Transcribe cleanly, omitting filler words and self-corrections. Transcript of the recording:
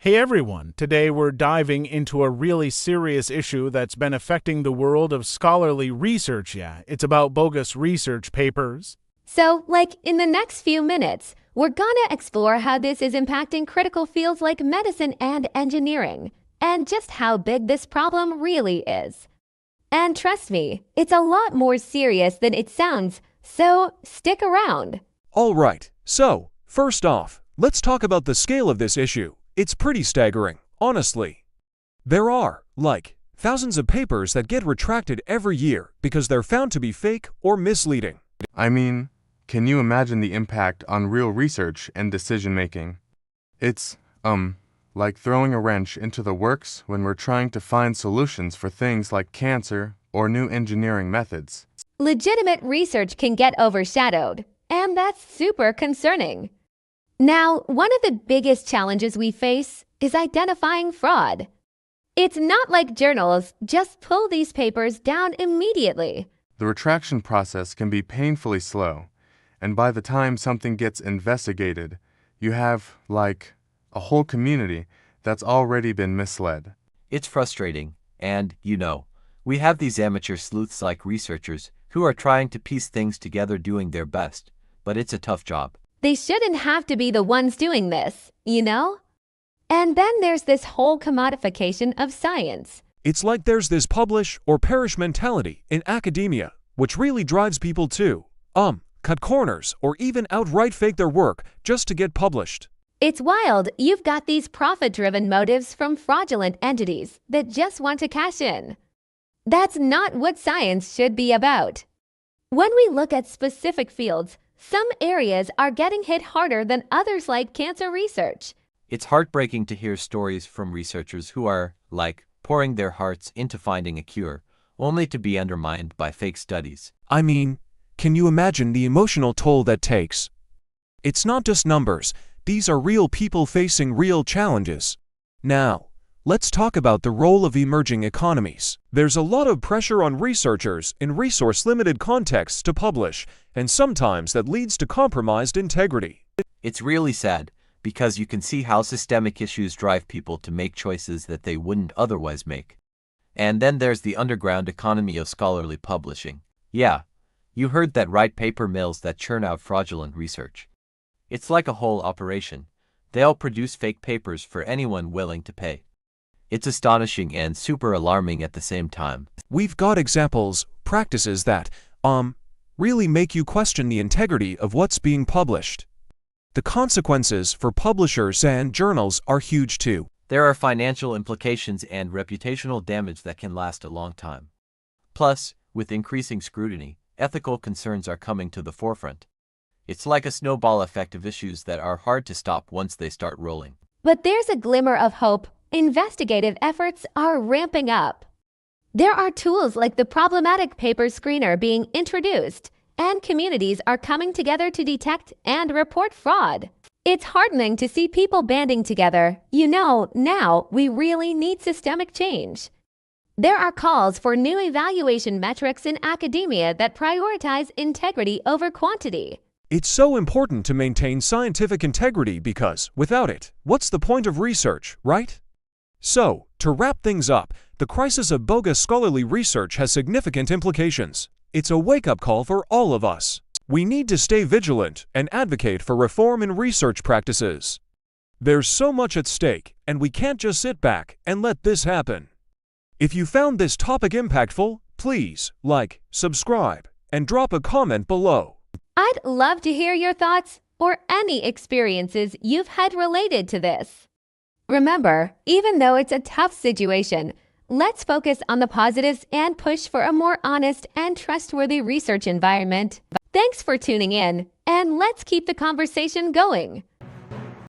Hey everyone, today we're diving into a really serious issue that's been affecting the world of scholarly research. It's about bogus research papers. So, in the next few minutes, we're gonna explore how this is impacting critical fields like medicine and engineering, and just how big this problem really is. And trust me, it's a lot more serious than it sounds, so stick around. All right, so, first off, let's talk about the scale of this issue. It's pretty staggering, honestly. There are, thousands of papers that get retracted every year because they're found to be fake or misleading. I mean, can you imagine the impact on real research and decision-making? It's, like throwing a wrench into the works when we're trying to find solutions for things like cancer or new engineering methods. Legitimate research can get overshadowed, and that's super concerning. Now, one of the biggest challenges we face is identifying fraud. It's not like journals just pull these papers down immediately. The retraction process can be painfully slow, and by the time something gets investigated, you have, a whole community that's already been misled. It's frustrating, and, we have these amateur sleuths like researchers who are trying to piece things together doing their best, but it's a tough job. They shouldn't have to be the ones doing this, you know? And then there's this whole commodification of science. It's like there's this publish or perish mentality in academia, which really drives people to, cut corners or even outright fake their work just to get published. It's wild. You've got these profit-driven motives from fraudulent entities that just want to cash in. That's not what science should be about. When we look at specific fields, some areas are getting hit harder than others, like cancer research. It's heartbreaking to hear stories from researchers who are, pouring their hearts into finding a cure, only to be undermined by fake studies. I mean, can you imagine the emotional toll that takes? It's not just numbers. These are real people facing real challenges. Now, let's talk about the role of emerging economies. There's a lot of pressure on researchers in resource-limited contexts to publish, and sometimes that leads to compromised integrity. It's really sad, because you can see how systemic issues drive people to make choices that they wouldn't otherwise make. And then there's the underground economy of scholarly publishing. Yeah, you heard that right, paper mills that churn out fraudulent research. It's like a whole operation. They'll produce fake papers for anyone willing to pay. It's astonishing and super alarming at the same time. We've got examples, practices that, really make you question the integrity of what's being published. The consequences for publishers and journals are huge too. There are financial implications and reputational damage that can last a long time. Plus, with increasing scrutiny, ethical concerns are coming to the forefront. It's like a snowball effect of issues that are hard to stop once they start rolling. But there's a glimmer of hope. Investigative efforts are ramping up. There are tools like the problematic paper screener being introduced, and communities are coming together to detect and report fraud. It's heartening to see people banding together. Now we really need systemic change. There are calls for new evaluation metrics in academia that prioritize integrity over quantity. It's so important to maintain scientific integrity because, without it, what's the point of research, right? So, to wrap things up, the crisis of bogus scholarly research has significant implications. It's a wake-up call for all of us. We need to stay vigilant and advocate for reform in research practices. There's so much at stake, and we can't just sit back and let this happen. If you found this topic impactful, please subscribe, and drop a comment below. I'd love to hear your thoughts or any experiences you've had related to this. Remember, even though it's a tough situation, let's focus on the positives and push for a more honest and trustworthy research environment. Thanks for tuning in, and let's keep the conversation going.